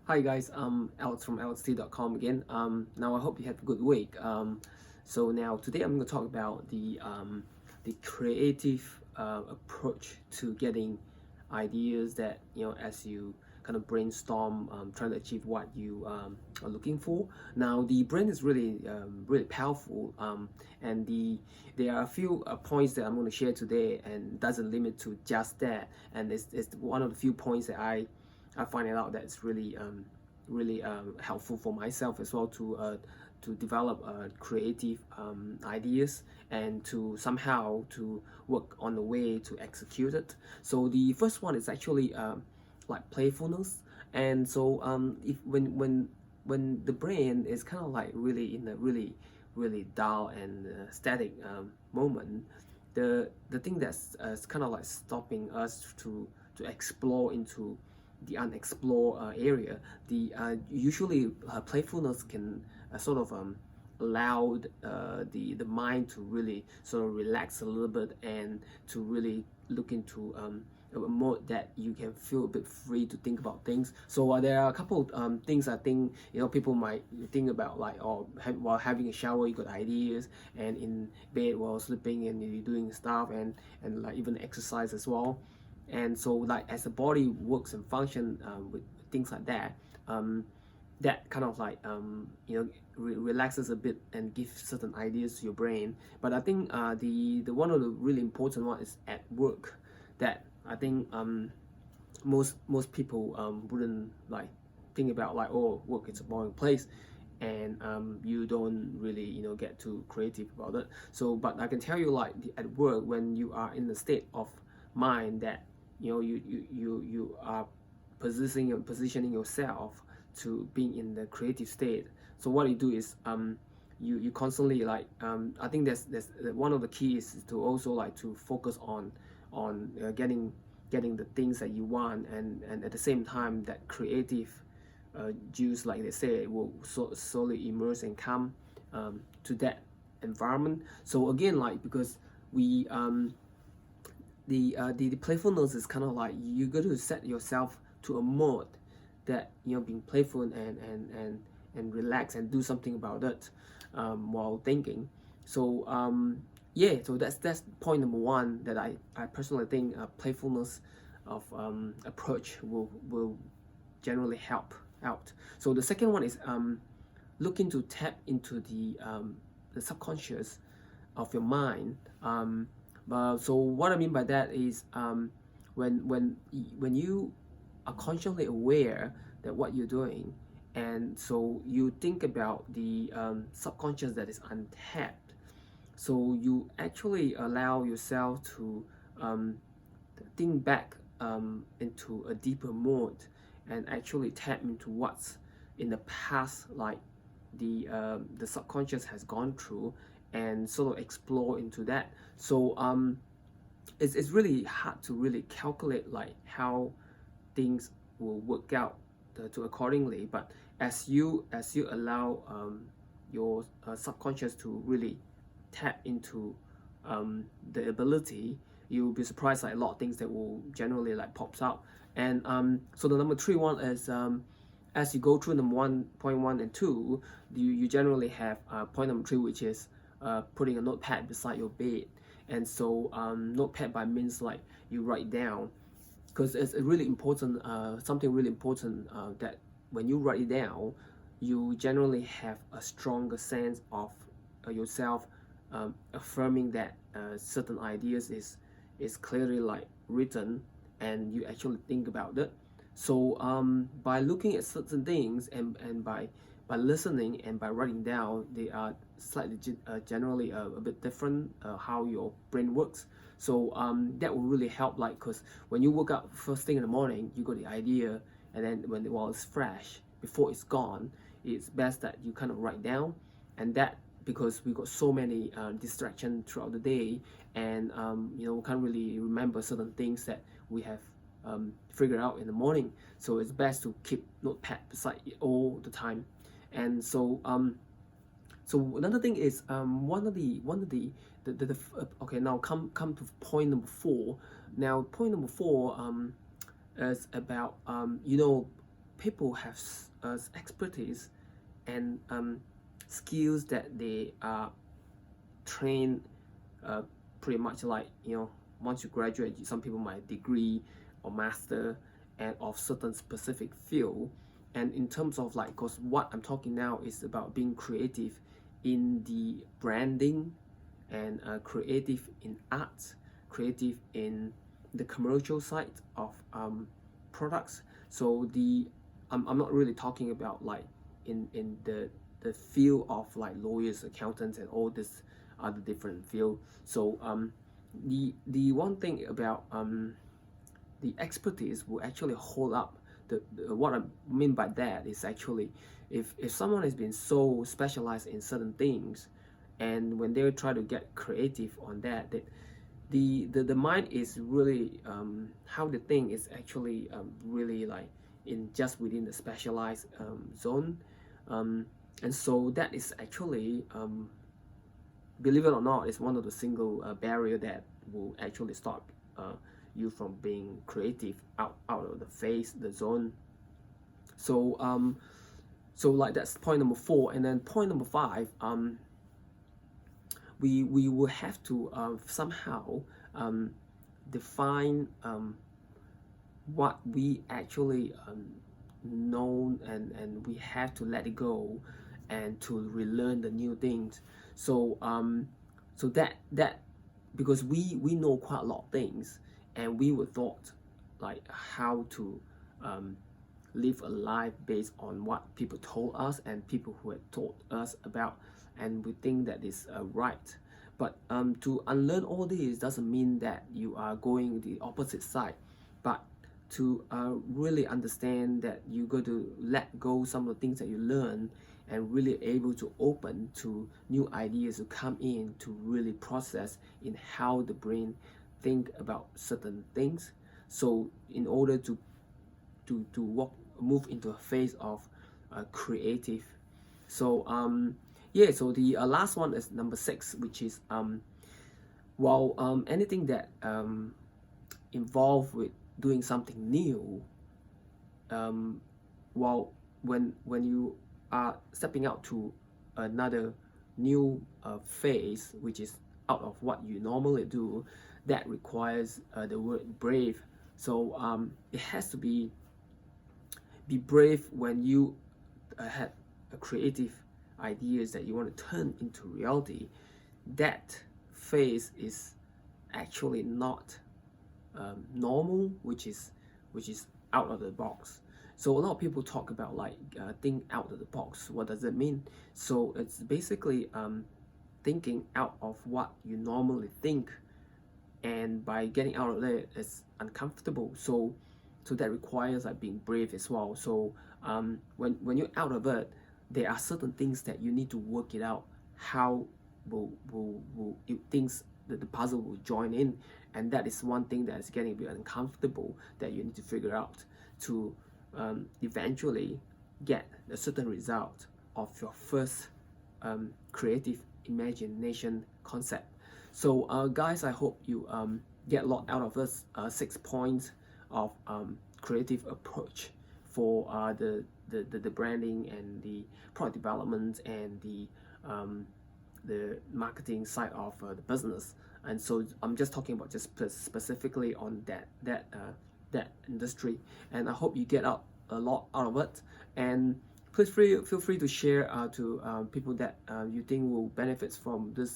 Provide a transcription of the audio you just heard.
Hi guys, Alex from alext.com again. Now I hope you have a good week. So now today I'm going to talk about the creative approach to getting ideas that as you kind of brainstorm, trying to achieve what you are looking for. Now the brain is really powerful, and there are a few points that I'm going to share today, and doesn't limit to just that. And it's one of the few points that I find it out that it's really helpful for myself as well to develop creative ideas and to somehow to work on the way to execute it. So the first one is actually like playfulness. And so if when the brain is kind of like really in a really dull and static moment, the thing that's kind of like stopping us to explore into the unexplored area, the usually playfulness can sort of allow the mind to really sort of relax a little bit and to really look into a mode that you can feel a bit free to think about things. So there are a couple things I think people might think about, like, oh, while having a shower you got ideas, and in bed while sleeping and you're doing stuff, and like even exercise as well. And so like as the body works and function with things like that, that kind of like relaxes a bit and gives certain ideas to your brain. But I think the one of the really important one is at work, that I think most people wouldn't like think about, like, oh, work is a boring place, and you don't really get too creative about it. So but I can tell you, like, at work, when you are in the state of mind that you are positioning yourself to being in the creative state. So what you do is you constantly, like, I think that's one of the keys is to also like to focus on getting the things that you want, and at the same time that creative juice, like they say, will slowly immerse and come to that environment. So again, like, because we the playfulness is kind of like you got to set yourself to a mode that being playful and relax and do something about it while thinking. So yeah, so that's point number one, that I personally think playfulness of approach will generally help out. So the second one is looking to tap into the subconscious of your mind. So what I mean by that is when you are consciously aware that what you're doing, and so you think about the subconscious that is untapped. So you actually allow yourself to um, think back into a deeper mode, and actually tap into what's in the past, like the subconscious has gone through, and sort of explore into that. So it's really hard to really calculate like how things will work out to accordingly. But as you allow your subconscious to really tap into the ability, you'll be surprised, like a lot of things that will generally like pops out. And so the number three one is as you go through number 1.1 and 2, you generally have point number 3, which is putting a notepad beside your bed. And so notepad by means like you write down, because it's a really important something really important, that when you write it down, you generally have a stronger sense of yourself, affirming that certain ideas is clearly like written, and you actually think about it. So by looking at certain things, and by listening and by writing down, they are slightly generally a bit different how your brain works. So that will really help, like, because when you wake up first thing in the morning, you got the idea, and then while it's fresh, before it's gone, it's best that you kind of write down. And that, because we got so many distractions throughout the day, and we can't really remember certain things that we have figured out in the morning. So it's best to keep notepad beside it all the time. And so another thing is okay, now come to point number 4. Now point number 4 is about people have expertise and skills that they are trained pretty much like, you know, once you graduate, some people might degree or master and of certain specific field. And in terms of like, because what I'm talking now is about being creative in the branding and creative in art, creative in the commercial side of products. So I'm not really talking about like in the field of like lawyers, accountants, and all this other different field. So the one thing about the expertise will actually hold up what I mean by that is actually if someone has been so specialized in certain things, and when they try to get creative on that, the mind is really how the thing is actually really like in just within the specialized zone, and so that is actually believe it or not, is one of the single barrier that will actually stop you from being creative out of the phase, the zone. So so like that's point number 4, and then point number 5, we will have to somehow define what we actually know, and we have to let it go and to relearn the new things. So so that because we know quite a lot of things, and we were taught like how to live a life based on what people told us and people who had taught us about, and we think that is right. But to unlearn all this doesn't mean that you are going the opposite side, but to really understand that you got to let go some of the things that you learn, and really able to open to new ideas to come in to really process in how the brain think about certain things. So in order to move into a phase of creative. So yeah, so the last one is number 6, which is well, anything that involved with doing something new, well, when you are stepping out to another new phase, which is out of what you normally do, that requires the word brave. So it has to be brave when you had a creative ideas that you want to turn into reality. That phase is actually not normal, which is out of the box. So a lot of people talk about like think out of the box. What does it mean? So it's basically thinking out of what you normally think, and by getting out of it, it's uncomfortable. So that requires like being brave as well. So when you're out of it, there are certain things that you need to work it out. How will things that the puzzle will join in, and that is one thing that is getting a bit uncomfortable that you need to figure out to eventually get a certain result of your first creative imagination concept. So guys, I hope you get a lot out of this 6 points of creative approach for the branding and the product development and the marketing side of the business. And so I'm just talking about just specifically on that industry, and I hope you get a lot out of it. And please feel free to share to people that you think will benefit from this